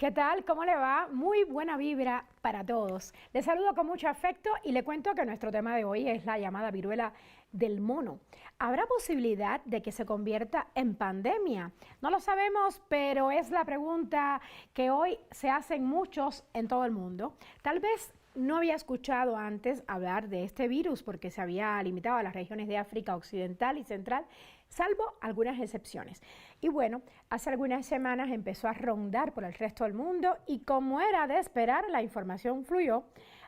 ¿Qué tal? ¿Cómo le va? Muy buena vibra para todos. Les saludo con mucho afecto y le cuento que nuestro tema de hoy es la llamada viruela del mono. ¿Habrá posibilidad de que se convierta en pandemia? No lo sabemos, pero es la pregunta que hoy se hacen muchos en todo el mundo. Tal vez no había escuchado antes hablar de este virus porque se había limitado a las regiones de África Occidental y Central, salvo algunas excepciones. Y bueno, hace algunas semanas empezó a rondar por el resto del mundo y como era de esperar, la información fluyó.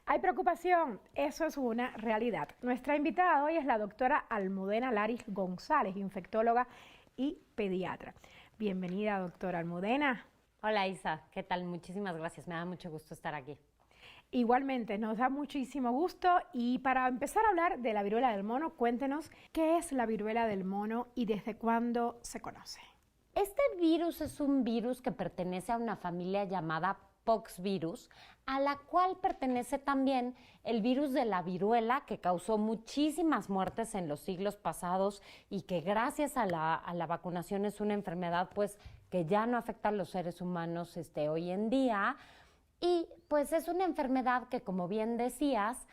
Hay preocupación, eso es una realidad. Nuestra invitada hoy es la doctora Almudena Laris González, infectóloga y pediatra. Bienvenida, doctora Almudena. Hola Isa, ¿qué tal? Muchísimas gracias, me da mucho gusto estar aquí. Igualmente, nos da muchísimo gusto y para empezar a hablar de la viruela del mono, cuéntenos qué es la viruela del mono y desde cuándo se conoce. Este virus es un virus que pertenece a una familia llamada poxvirus, a la cual pertenece también el virus de la viruela que causó muchísimas muertes en los siglos pasados y que gracias a la vacunación es una enfermedad pues que ya no afecta a los seres humanos hoy en día. Y pues es una enfermedad que, como bien decías,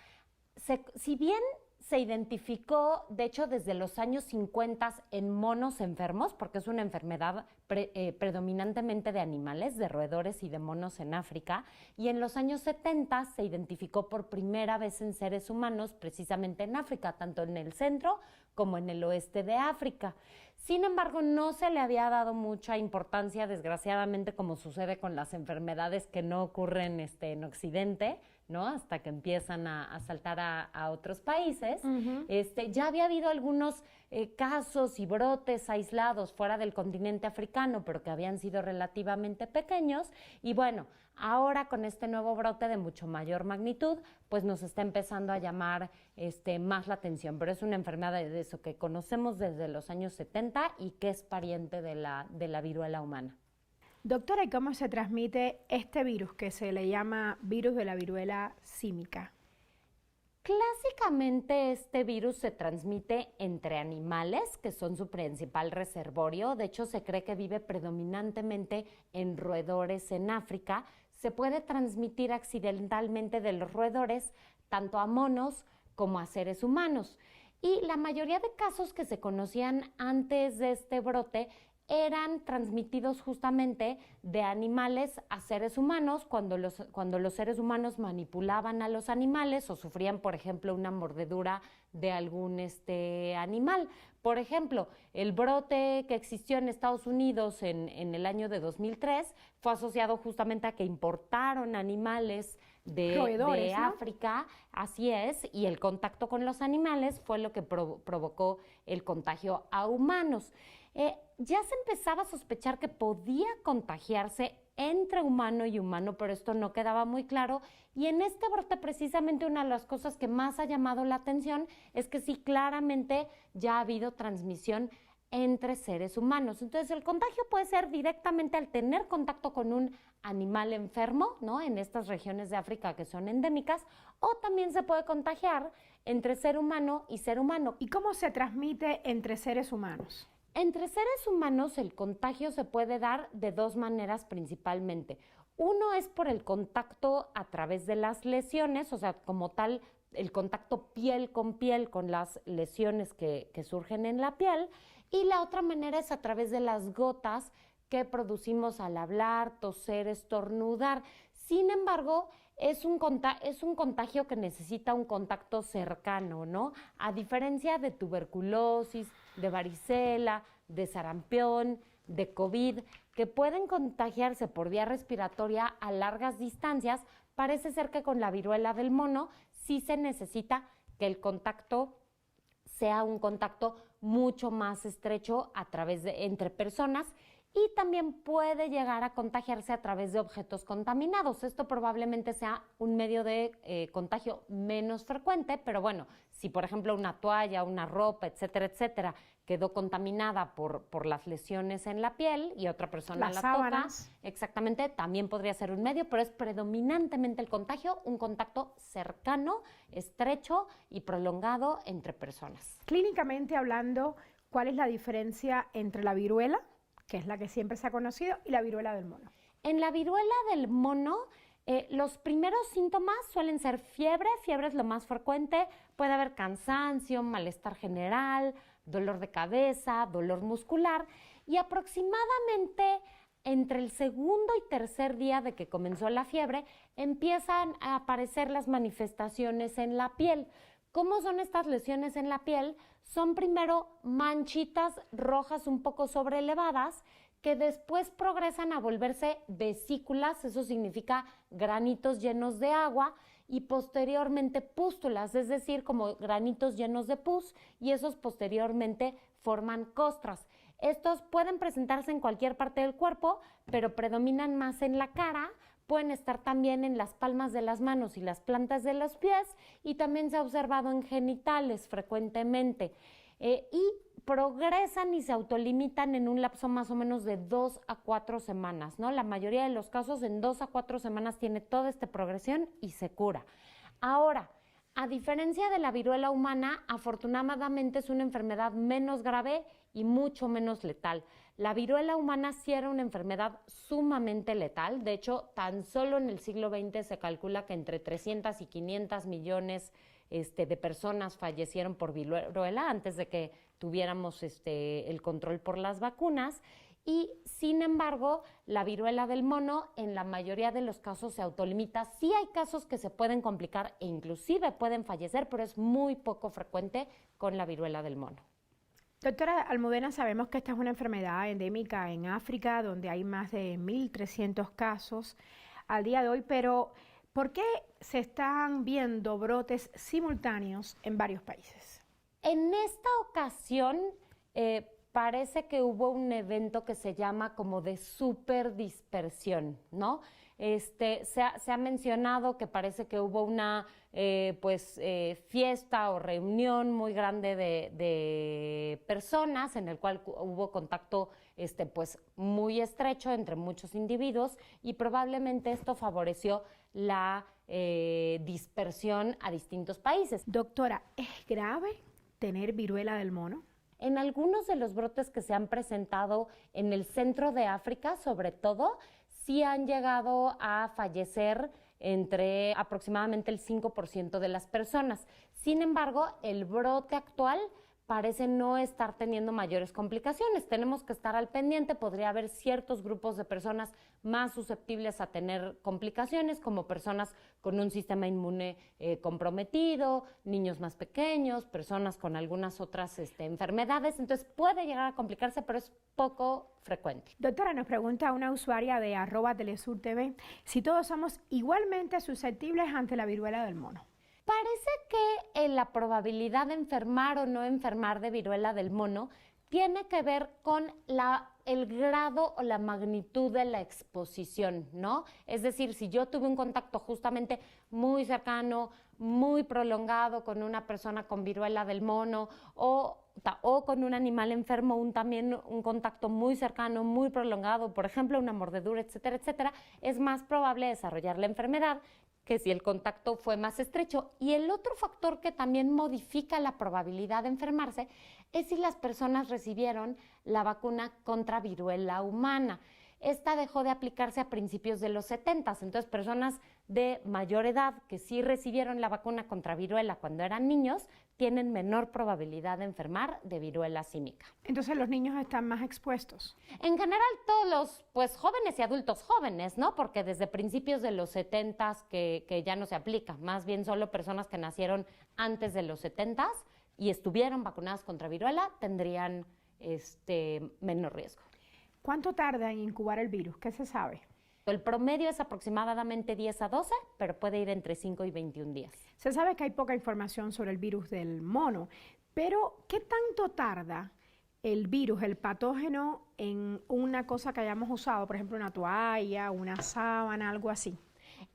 si bien se identificó, de hecho, desde los años 50 en monos enfermos, porque es una enfermedad predominantemente de animales, de roedores y de monos en África, y en los años 70 se identificó por primera vez en seres humanos, precisamente en África, tanto en el centro como en el oeste de África. Sin embargo, no se le había dado mucha importancia, desgraciadamente, como sucede con las enfermedades que no ocurren en Occidente, ¿no? Hasta que empiezan a saltar a otros países. Ya había habido algunos casos y brotes aislados fuera del continente africano, pero que habían sido relativamente pequeños. Y bueno, ahora con este nuevo brote de mucho mayor magnitud, pues nos está empezando a llamar más la atención. Pero es una enfermedad de eso que conocemos desde los años 70 y que es pariente de la viruela humana. Doctora, ¿y cómo se transmite este virus que se le llama virus de la viruela símica? Clásicamente este virus se transmite entre animales, que son su principal reservorio. De hecho, se cree que vive predominantemente en roedores en África. Se puede transmitir accidentalmente de los roedores tanto a monos como a seres humanos. Y la mayoría de casos que se conocían antes de este brote eran transmitidos justamente de animales a seres humanos cuando los seres humanos manipulaban a los animales o sufrían, por ejemplo, una mordedura de algún animal. Por ejemplo, el brote que existió en Estados Unidos en el año de 2003 fue asociado justamente a que importaron animales de África, ¿no? Así es, y el contacto con los animales fue lo que provocó el contagio a humanos. Ya se empezaba a sospechar que podía contagiarse entre humano y humano, pero esto no quedaba muy claro. Y en este brote, precisamente una de las cosas que más ha llamado la atención es que sí, claramente ya ha habido transmisión entre seres humanos. Entonces, el contagio puede ser directamente al tener contacto con un animal enfermo, ¿no? En estas regiones de África que son endémicas, o también se puede contagiar entre ser humano y ser humano. ¿Y cómo se transmite entre seres humanos? Entre seres humanos el contagio se puede dar de dos maneras principalmente. Uno es por el contacto a través de las lesiones, o sea, como tal, el contacto piel con las lesiones que surgen en la piel. Y la otra manera es a través de las gotas que producimos al hablar, toser, estornudar. Sin embargo, es un contagio que necesita un contacto cercano, ¿no? A diferencia de tuberculosis, de varicela, de sarampión, de COVID, que pueden contagiarse por vía respiratoria a largas distancias, parece ser que con la viruela del mono sí se necesita que el contacto sea un contacto mucho más estrecho entre personas. Y también puede llegar a contagiarse a través de objetos contaminados. Esto probablemente sea un medio de contagio menos frecuente, pero bueno, si por ejemplo una toalla, una ropa, etcétera, quedó contaminada por las lesiones en la piel y otra persona la toca, exactamente, también podría ser un medio, pero es predominantemente el contagio, un contacto cercano, estrecho y prolongado entre personas. Clínicamente hablando, ¿cuál es la diferencia entre la viruela, que es la que siempre se ha conocido, y la viruela del mono? En la viruela del mono, los primeros síntomas suelen ser fiebre es lo más frecuente, puede haber cansancio, malestar general, dolor de cabeza, dolor muscular y aproximadamente entre el segundo y tercer día de que comenzó la fiebre empiezan a aparecer las manifestaciones en la piel. ¿Cómo son estas lesiones en la piel? Son primero manchitas rojas un poco sobrelevadas que después progresan a volverse vesículas, eso significa granitos llenos de agua, y posteriormente pústulas, es decir, como granitos llenos de pus, y esos posteriormente forman costras. Estos pueden presentarse en cualquier parte del cuerpo, pero predominan más en la cara, pueden estar también en las palmas de las manos y las plantas de los pies, y también se ha observado en genitales frecuentemente. Y progresan y se autolimitan en un lapso más o menos de 2 a 4 semanas, ¿no? La mayoría de los casos en 2 a 4 semanas tiene toda esta progresión y se cura. Ahora, a diferencia de la viruela humana, afortunadamente es una enfermedad menos grave y mucho menos letal. La viruela humana sí era una enfermedad sumamente letal. De hecho, tan solo en el siglo XX se calcula que entre 300 y 500 millones de personas fallecieron por viruela antes de que tuviéramos el control por las vacunas. Y sin embargo, la viruela del mono en la mayoría de los casos se autolimita. Sí hay casos que se pueden complicar e inclusive pueden fallecer, pero es muy poco frecuente con la viruela del mono. Doctora Almudena, sabemos que esta es una enfermedad endémica en África, donde hay más de 1.300 casos al día de hoy, pero ¿por qué se están viendo brotes simultáneos en varios países? En esta ocasión parece que hubo un evento que se llama como de superdispersión, ¿no? Se ha mencionado que parece que hubo una fiesta o reunión muy grande de personas en el cual hubo contacto muy estrecho entre muchos individuos y probablemente esto favoreció la dispersión a distintos países. Doctora, ¿es grave tener viruela del mono? En algunos de los brotes que se han presentado en el centro de África, sobre todo, sí han llegado a fallecer entre aproximadamente el 5% de las personas. Sin embargo, el brote actual parece no estar teniendo mayores complicaciones. Tenemos que estar al pendiente. Podría haber ciertos grupos de personas más susceptibles a tener complicaciones, como personas con un sistema inmune comprometido, niños más pequeños, personas con algunas otras enfermedades. Entonces puede llegar a complicarse, pero es poco frecuente. Doctora, nos pregunta una usuaria de @telesurtv si todos somos igualmente susceptibles ante la viruela del mono. Parece que la probabilidad de enfermar o no enfermar de viruela del mono tiene que ver con el grado o la magnitud de la exposición, ¿no? Es decir, si yo tuve un contacto justamente muy cercano, muy prolongado con una persona con viruela del mono o con un animal enfermo, también un contacto muy cercano, muy prolongado, por ejemplo, una mordedura, etcétera, etcétera, es más probable desarrollar la enfermedad que si el contacto fue más estrecho. Y el otro factor que también modifica la probabilidad de enfermarse es si las personas recibieron la vacuna contra viruela humana. Esta dejó de aplicarse a principios de los 70s, entonces personas de mayor edad que sí recibieron la vacuna contra viruela cuando eran niños tienen menor probabilidad de enfermar de viruela símica. Entonces los niños están más expuestos. En general todos los jóvenes y adultos jóvenes, ¿no? Porque desde principios de los 70s que ya no se aplica, más bien solo personas que nacieron antes de los 70s y estuvieron vacunadas contra viruela tendrían menor riesgo. ¿Cuánto tarda en incubar el virus? ¿Qué se sabe? El promedio es aproximadamente 10 a 12, pero puede ir entre 5 y 21 días. Se sabe que hay poca información sobre el virus del mono, pero ¿qué tanto tarda el virus, el patógeno, en una cosa que hayamos usado? Por ejemplo, una toalla, una sábana, algo así.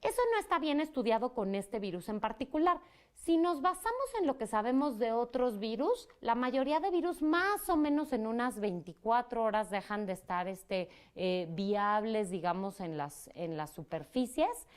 Eso no está bien estudiado con este virus en particular. Si nos basamos en lo que sabemos de otros virus, la mayoría de virus más o menos en unas 24 horas dejan de estar viables, digamos, en las superficies.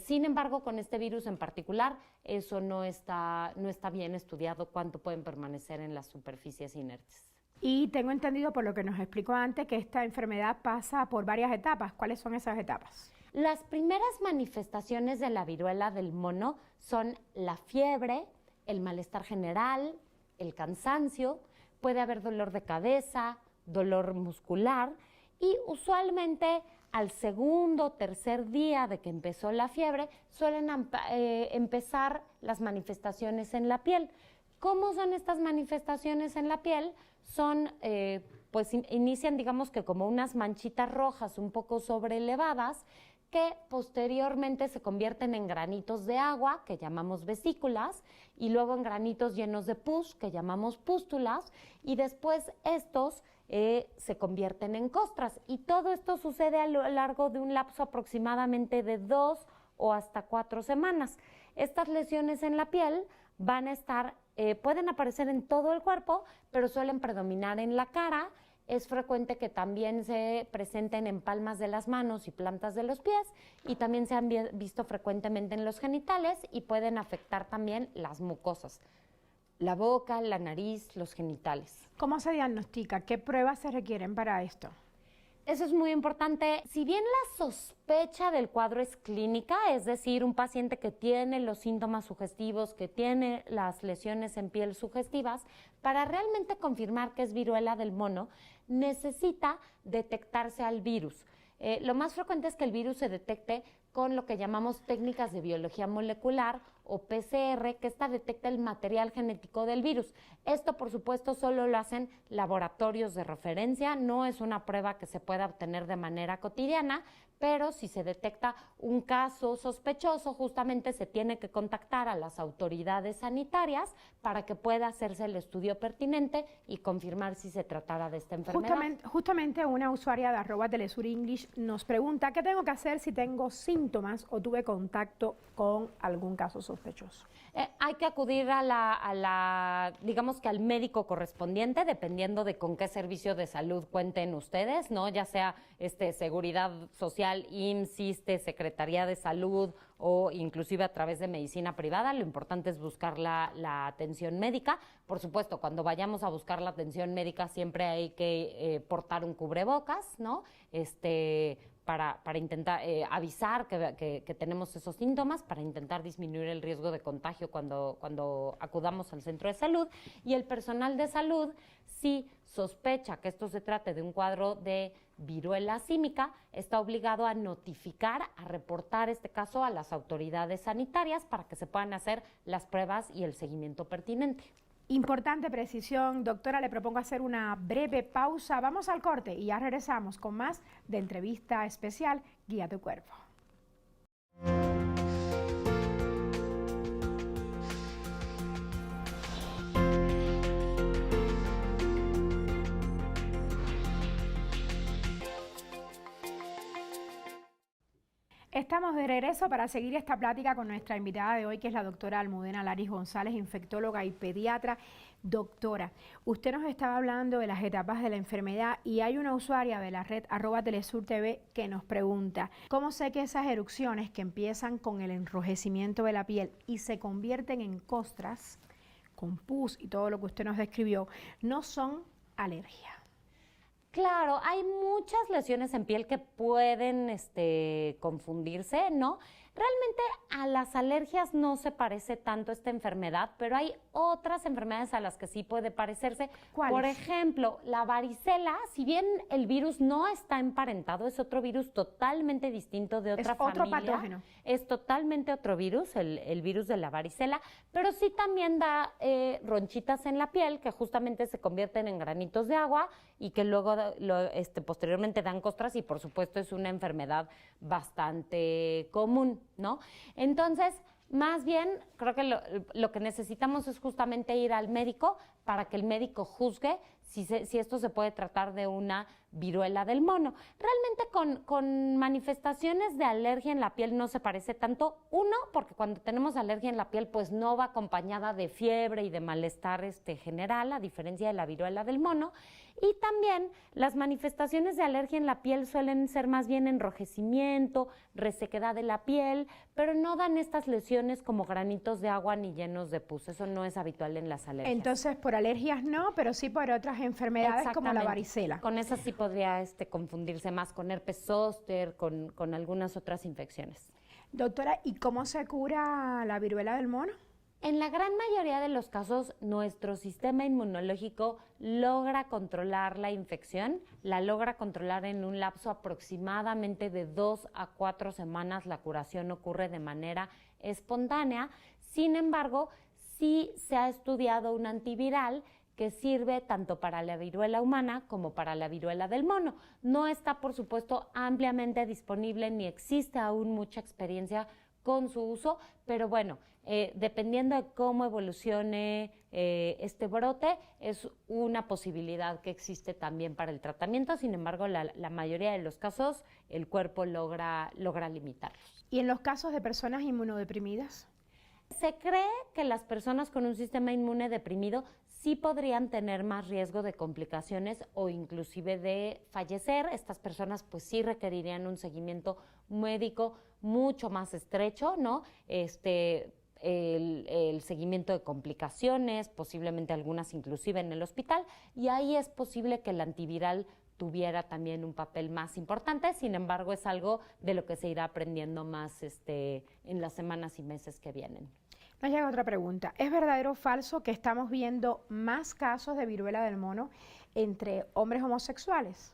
Sin embargo, con este virus en particular, eso no está bien estudiado cuánto pueden permanecer en las superficies inertes. Y tengo entendido por lo que nos explicó antes que esta enfermedad pasa por varias etapas. ¿Cuáles son esas etapas? Las primeras manifestaciones de la viruela del mono son la fiebre, el malestar general, el cansancio, puede haber dolor de cabeza, dolor muscular y usualmente al segundo o tercer día de que empezó la fiebre suelen empezar las manifestaciones en la piel. ¿Cómo son estas manifestaciones en la piel? Son, pues inician digamos que como unas manchitas rojas un poco sobrelevadas que posteriormente se convierten en granitos de agua, que llamamos vesículas, y luego en granitos llenos de pus, que llamamos pústulas, y después estos se convierten en costras. Y todo esto sucede a lo largo de un lapso aproximadamente de 2 o hasta 4 semanas. Estas lesiones en la piel van a estar, pueden aparecer en todo el cuerpo, pero suelen predominar en la cara. Es frecuente que también se presenten en palmas de las manos y plantas de los pies y también se han visto frecuentemente en los genitales y pueden afectar también las mucosas, la boca, la nariz, los genitales. ¿Cómo se diagnostica? ¿Qué pruebas se requieren para esto? Eso es muy importante. Si bien la sospecha del cuadro es clínica, es decir, un paciente que tiene los síntomas sugestivos, que tiene las lesiones en piel sugestivas, para realmente confirmar que es viruela del mono, necesita detectarse al virus. Lo más frecuente es que el virus se detecte con lo que llamamos técnicas de biología molecular o PCR, que esta detecta el material genético del virus. Esto, por supuesto, solo lo hacen laboratorios de referencia, no es una prueba que se pueda obtener de manera cotidiana, pero si se detecta un caso sospechoso, justamente se tiene que contactar a las autoridades sanitarias para que pueda hacerse el estudio pertinente y confirmar si se tratara de esta enfermedad. Justamente una usuaria de @telesurenglish nos pregunta ¿qué tengo que hacer si tengo síntomas o tuve contacto con algún caso sospechoso? Hay que acudir digamos que al médico correspondiente, dependiendo de con qué servicio de salud cuenten ustedes, ¿no? Ya sea Seguridad Social, IMSS, ISSSTE, Secretaría de Salud o inclusive a través de medicina privada. Lo importante es buscar la atención médica. Por supuesto, cuando vayamos a buscar la atención médica siempre hay que portar un cubrebocas, ¿no? Para intentar avisar que tenemos esos síntomas, para intentar disminuir el riesgo de contagio cuando acudamos al centro de salud. Y el personal de salud, si sospecha que esto se trate de un cuadro de viruela símica, está obligado a notificar, a reportar este caso a las autoridades sanitarias para que se puedan hacer las pruebas y el seguimiento pertinente. Importante precisión, doctora, le propongo hacer una breve pausa. Vamos al corte y ya regresamos con más de entrevista especial Guía tu Cuerpo. Estamos de regreso para seguir esta plática con nuestra invitada de hoy, que es la doctora Almudena Laris González, infectóloga y pediatra. Doctora, usted nos estaba hablando de las etapas de la enfermedad y hay una usuaria de la red @telesurtv que nos pregunta, ¿cómo sé que esas erupciones que empiezan con el enrojecimiento de la piel y se convierten en costras, con pus y todo lo que usted nos describió, no son alergia? Claro, hay muchas lesiones en piel que pueden confundirse, ¿no? Realmente a las alergias no se parece tanto esta enfermedad, pero hay otras enfermedades a las que sí puede parecerse. ¿Cuáles? Por ejemplo, la varicela, si bien el virus no está emparentado, es otro virus totalmente distinto de otra familia. Es otro patógeno. Es totalmente otro virus, el virus de la varicela, pero sí también da ronchitas en la piel que justamente se convierten en granitos de agua y que luego posteriormente dan costras y por supuesto es una enfermedad bastante común, ¿no? Entonces, más bien, creo que lo que necesitamos es justamente ir al médico para que el médico juzgue si esto se puede tratar de una viruela del mono. Realmente con manifestaciones de alergia en la piel no se parece tanto. Uno, porque cuando tenemos alergia en la piel, pues no va acompañada de fiebre y de malestar general, a diferencia de la viruela del mono. Y también las manifestaciones de alergia en la piel suelen ser más bien enrojecimiento, resequedad de la piel, pero no dan estas lesiones como granitos de agua ni llenos de pus. Eso no es habitual en las alergias. Entonces, por alergias no, pero sí por otras enfermedades como la Exactamente. varicela. Con esa sí podría confundirse más con herpes zóster, con algunas otras infecciones. Doctora, ¿y cómo se cura la viruela del mono? En la gran mayoría de los casos, nuestro sistema inmunológico logra controlar la infección, la logra controlar en un lapso aproximadamente de 2 a 4 semanas. La curación ocurre de manera espontánea. Sin embargo, sí se ha estudiado un antiviral que sirve tanto para la viruela humana como para la viruela del mono. No está, por supuesto, ampliamente disponible ni existe aún mucha experiencia con su uso, pero bueno, dependiendo de cómo evolucione este brote, es una posibilidad que existe también para el tratamiento. Sin embargo, la mayoría de los casos el cuerpo logra limitarlos. ¿Y en los casos de personas inmunodeprimidas? Se cree que las personas con un sistema inmune deprimido sí podrían tener más riesgo de complicaciones o inclusive de fallecer. Estas personas pues sí requerirían un seguimiento médico mucho más estrecho, ¿no? El seguimiento de complicaciones, posiblemente algunas inclusive en el hospital, y ahí es posible que el antiviral tuviera también un papel más importante. Sin embargo, es algo de lo que se irá aprendiendo más en las semanas y meses que vienen. Nos llega otra pregunta. ¿Es verdadero o falso que estamos viendo más casos de viruela del mono entre hombres homosexuales?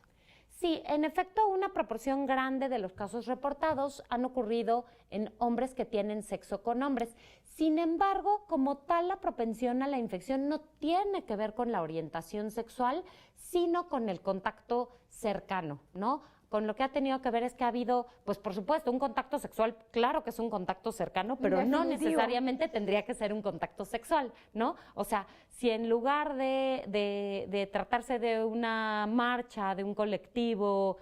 Sí, en efecto, una proporción grande de los casos reportados han ocurrido en hombres que tienen sexo con hombres. Sin embargo, como tal, la propensión a la infección no tiene que ver con la orientación sexual, sino con el contacto cercano, ¿no? Con lo que ha tenido que ver es que ha habido, pues por supuesto, un contacto sexual, claro que es un contacto cercano, pero no necesariamente tendría que ser un contacto sexual, ¿no? O sea, si en lugar de tratarse de una marcha, de un colectivo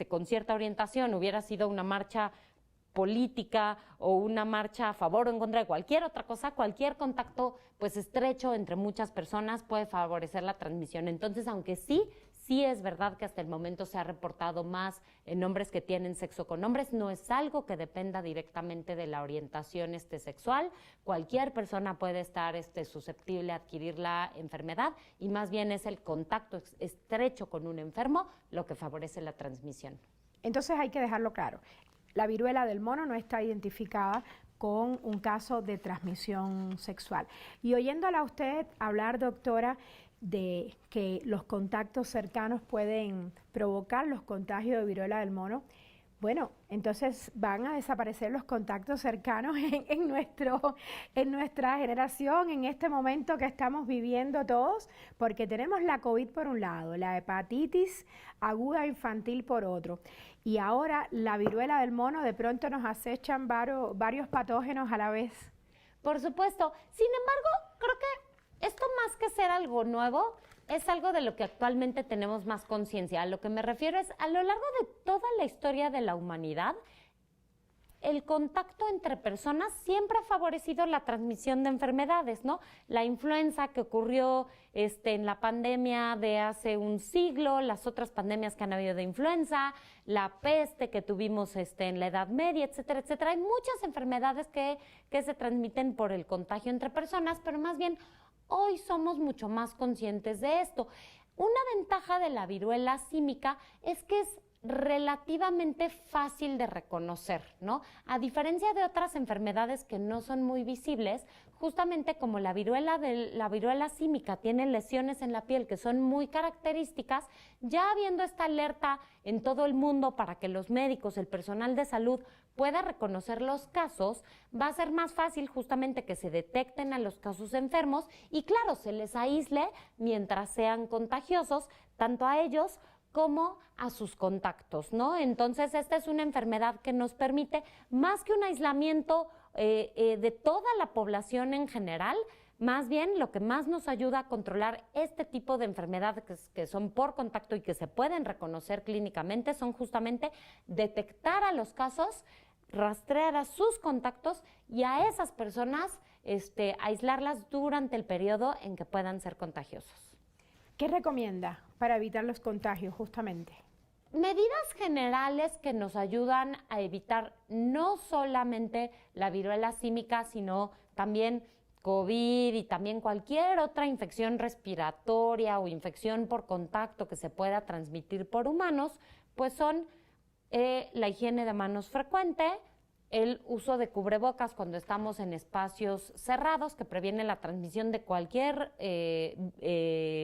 con cierta orientación, hubiera sido una marcha política o una marcha a favor o en contra de cualquier otra cosa, cualquier contacto pues estrecho entre muchas personas puede favorecer la transmisión. Entonces, aunque sí es verdad que hasta el momento se ha reportado más en hombres que tienen sexo con hombres, no es algo que dependa directamente de la orientación sexual. Cualquier persona puede estar susceptible a adquirir la enfermedad y más bien es el contacto estrecho con un enfermo lo que favorece la transmisión. Entonces hay que dejarlo claro. La viruela del mono no está identificada con un caso de transmisión sexual. Y oyéndola a usted hablar, doctora, de que los contactos cercanos pueden provocar los contagios de viruela del mono, bueno, entonces van a desaparecer los contactos cercanos en nuestra generación, en este momento que estamos viviendo todos, porque tenemos la COVID por un lado, la hepatitis aguda infantil por otro, y ahora la viruela del mono. De pronto nos acechan varios patógenos a la vez. Por supuesto. Sin embargo, creo que esto más que ser algo nuevo, es algo de lo que actualmente tenemos más conciencia. A lo que me refiero es, a lo largo de toda la historia de la humanidad, el contacto entre personas siempre ha favorecido la transmisión de enfermedades, ¿no? La influenza que ocurrió en la pandemia de hace un siglo, las otras pandemias que han habido de influenza, la peste que tuvimos en la Edad Media, etcétera, etcétera. Hay muchas enfermedades que se transmiten por el contagio entre personas, pero más bien hoy somos mucho más conscientes de esto. Una ventaja de la viruela símica es que es relativamente fácil de reconocer, ¿no? A diferencia de otras enfermedades que no son muy visibles, justamente como la viruela símica tiene lesiones en la piel que son muy características, ya habiendo esta alerta en todo el mundo para que los médicos, el personal de salud pueda reconocer los casos, va a ser más fácil justamente que se detecten a los casos enfermos y claro, se les aísle mientras sean contagiosos, tanto a ellos como a sus contactos, ¿no? Entonces, esta es una enfermedad que nos permite, más que un aislamiento de toda la población en general, más bien lo que más nos ayuda a controlar este tipo de enfermedades que son por contacto y que se pueden reconocer clínicamente son justamente detectar a los casos, rastrear a sus contactos y a esas personas aislarlas durante el periodo en que puedan ser contagiosos. ¿Qué recomienda para evitar los contagios justamente? Medidas generales que nos ayudan a evitar no solamente la viruela símica, sino también COVID y también cualquier otra infección respiratoria o infección por contacto que se pueda transmitir por humanos, pues son la higiene de manos frecuente, el uso de cubrebocas cuando estamos en espacios cerrados, que previene la transmisión de cualquier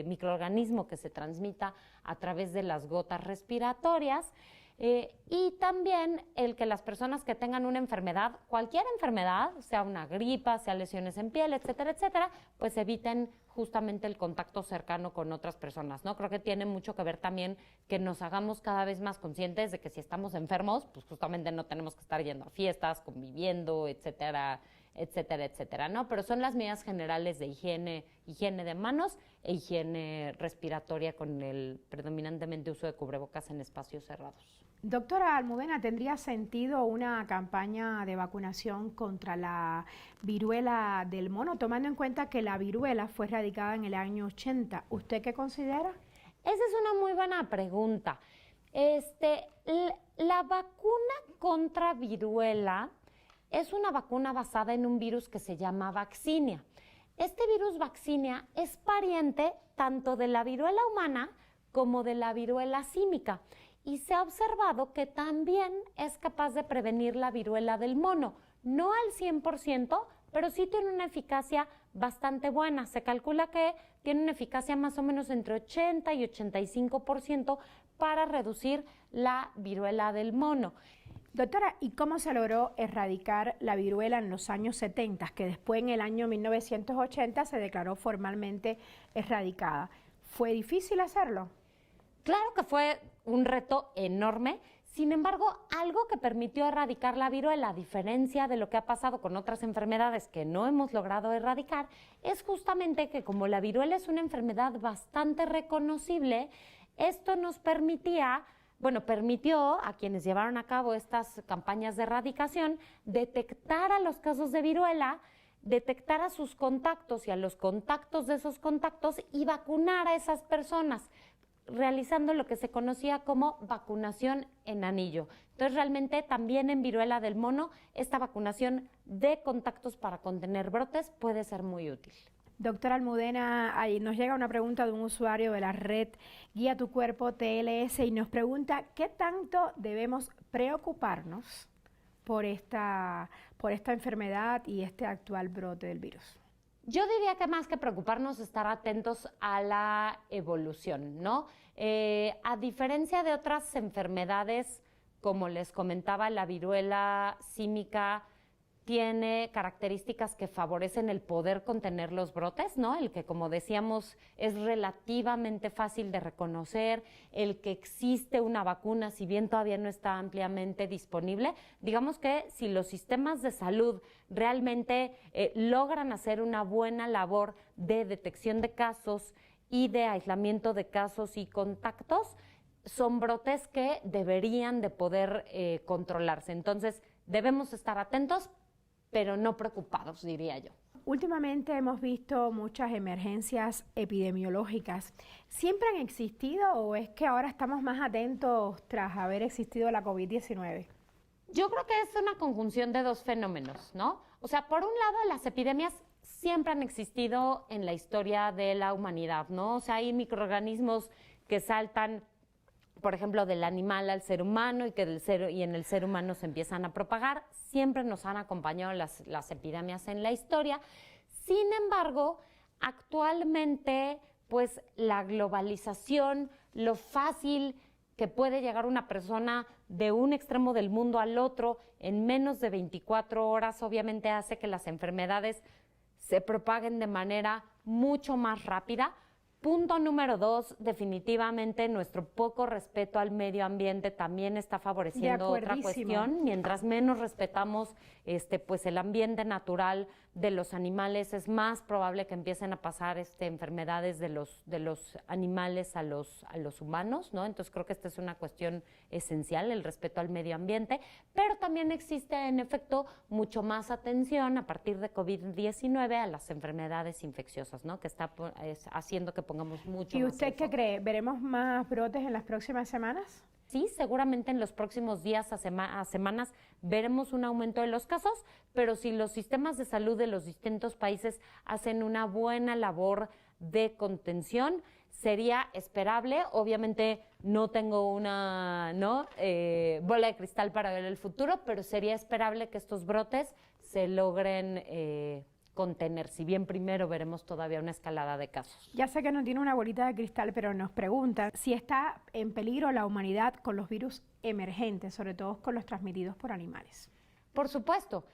microorganismo que se transmita a través de las gotas respiratorias, y también el que las personas que tengan una enfermedad, cualquier enfermedad, sea una gripa, sea lesiones en piel, etcétera, etcétera, pues eviten justamente el contacto cercano con otras personas, ¿no? Creo que tiene mucho que ver también que nos hagamos cada vez más conscientes de que si estamos enfermos, pues justamente no tenemos que estar yendo a fiestas, conviviendo, etcétera, etcétera, etcétera, ¿no? Pero son las medidas generales de higiene de manos e higiene respiratoria con el predominantemente uso de cubrebocas en espacios cerrados. Doctora Almudena, ¿tendría sentido una campaña de vacunación contra la viruela del mono, tomando en cuenta que la viruela fue erradicada en el año 80? ¿Usted qué considera? Esa es una muy buena pregunta. La vacuna contra viruela es una vacuna basada en un virus que se llama vaccinia. Este virus vaccinia es pariente tanto de la viruela humana como de la viruela símica. Y se ha observado que también es capaz de prevenir la viruela del mono. No al 100%, pero sí tiene una eficacia bastante buena. Se calcula que tiene una eficacia más o menos entre 80 y 85% para reducir la viruela del mono. Doctora, ¿y cómo se logró erradicar la viruela en los años 70, que después en el año 1980 se declaró formalmente erradicada? ¿Fue difícil hacerlo? Claro que fue un reto enorme. Sin embargo, algo que permitió erradicar la viruela, a diferencia de lo que ha pasado con otras enfermedades que no hemos logrado erradicar, es justamente que como la viruela es una enfermedad bastante reconocible, esto nos permitió a quienes llevaron a cabo estas campañas de erradicación detectar a los casos de viruela, detectar a sus contactos y a los contactos de esos contactos y vacunar a esas personas, realizando lo que se conocía como vacunación en anillo. Entonces, realmente también en viruela del mono, esta vacunación de contactos para contener brotes puede ser muy útil. Doctora Almudena, ahí nos llega una pregunta de un usuario de la red Guía tu Cuerpo TLS y nos pregunta ¿qué tanto debemos preocuparnos por esta enfermedad y este actual brote del virus? Yo diría que más que preocuparnos, estar atentos a la evolución, ¿no? A diferencia de otras enfermedades, como les comentaba, la viruela símica tiene características que favorecen el poder contener los brotes, ¿no? El que, como decíamos, es relativamente fácil de reconocer, el que existe una vacuna, si bien todavía no está ampliamente disponible. Digamos que si los sistemas de salud realmente logran hacer una buena labor de detección de casos y de aislamiento de casos y contactos, son brotes que deberían de poder controlarse. Entonces, debemos estar atentos, pero no preocupados, diría yo. Últimamente hemos visto muchas emergencias epidemiológicas. ¿Siempre han existido o es que ahora estamos más atentos tras haber existido la COVID-19? Yo creo que es una conjunción de dos fenómenos, ¿no? O sea, por un lado, las epidemias siempre han existido en la historia de la humanidad, ¿no? O sea, hay microorganismos que saltan, por ejemplo, del animal al ser humano y que en el ser humano se empiezan a propagar. Siempre nos han acompañado las epidemias en la historia. Sin embargo, actualmente, pues la globalización, lo fácil que puede llegar una persona de un extremo del mundo al otro en menos de 24 horas, obviamente hace que las enfermedades se propaguen de manera mucho más rápida. Punto número 2, definitivamente nuestro poco respeto al medio ambiente también está favoreciendo otra cuestión. Mientras menos respetamos pues el ambiente natural de los animales, es más probable que empiecen a pasar enfermedades de los animales a los humanos, ¿no? Entonces creo que esta es una cuestión esencial, el respeto al medio ambiente, pero también existe en efecto mucho más atención a partir de COVID-19 a las enfermedades infecciosas, ¿no? Que está haciendo que pongamos mucho más. ¿Y usted qué cree? ¿Veremos más brotes en las próximas semanas? Sí, seguramente en los próximos días a semanas veremos un aumento de los casos, pero si los sistemas de salud de los distintos países hacen una buena labor de contención, sería esperable. Obviamente no tengo una bola de cristal para ver el futuro, pero sería esperable que estos brotes se logren contener, si bien primero veremos todavía una escalada de casos. Ya sé que no tiene una bolita de cristal, pero nos preguntan si está en peligro la humanidad con los virus emergentes, sobre todo con los transmitidos por animales. Por supuesto,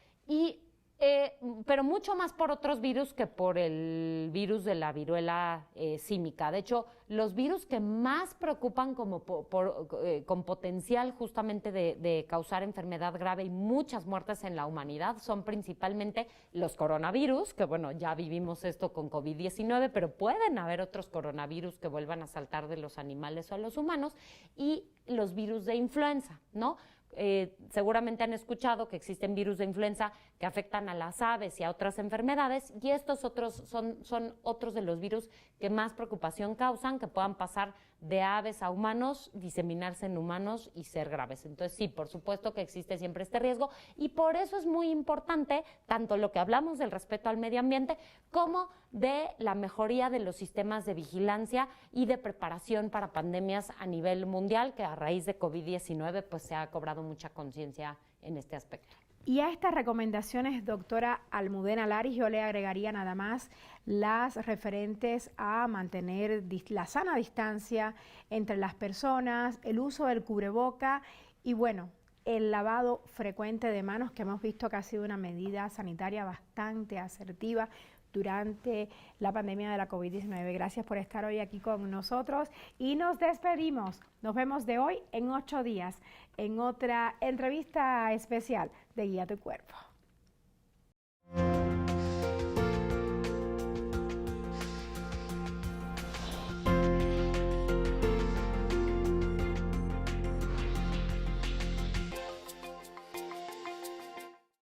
pero mucho más por otros virus que por el virus de la viruela símica. De hecho, los virus que más preocupan con potencial justamente de causar enfermedad grave y muchas muertes en la humanidad son principalmente los coronavirus, que bueno, ya vivimos esto con COVID-19, pero pueden haber otros coronavirus que vuelvan a saltar de los animales o a los humanos, y los virus de influenza, ¿no? Seguramente han escuchado que existen virus de influenza que afectan a las aves y a otras enfermedades, y estos otros son otros de los virus que más preocupación causan, que puedan pasar de aves a humanos, diseminarse en humanos y ser graves. Entonces sí, por supuesto que existe siempre este riesgo, y por eso es muy importante tanto lo que hablamos del respeto al medio ambiente como de la mejoría de los sistemas de vigilancia y de preparación para pandemias a nivel mundial, que a raíz de COVID-19 pues se ha cobrado mucha conciencia en este aspecto. Y a estas recomendaciones, doctora Almudena Laris, yo le agregaría nada más las referentes a mantener la sana distancia entre las personas, el uso del cubreboca y bueno, el lavado frecuente de manos, que hemos visto que ha sido una medida sanitaria bastante asertiva durante la pandemia de la COVID-19. Gracias por estar hoy aquí con nosotros y nos despedimos. Nos vemos de hoy en 8 días en otra entrevista especial de Guía tu Cuerpo.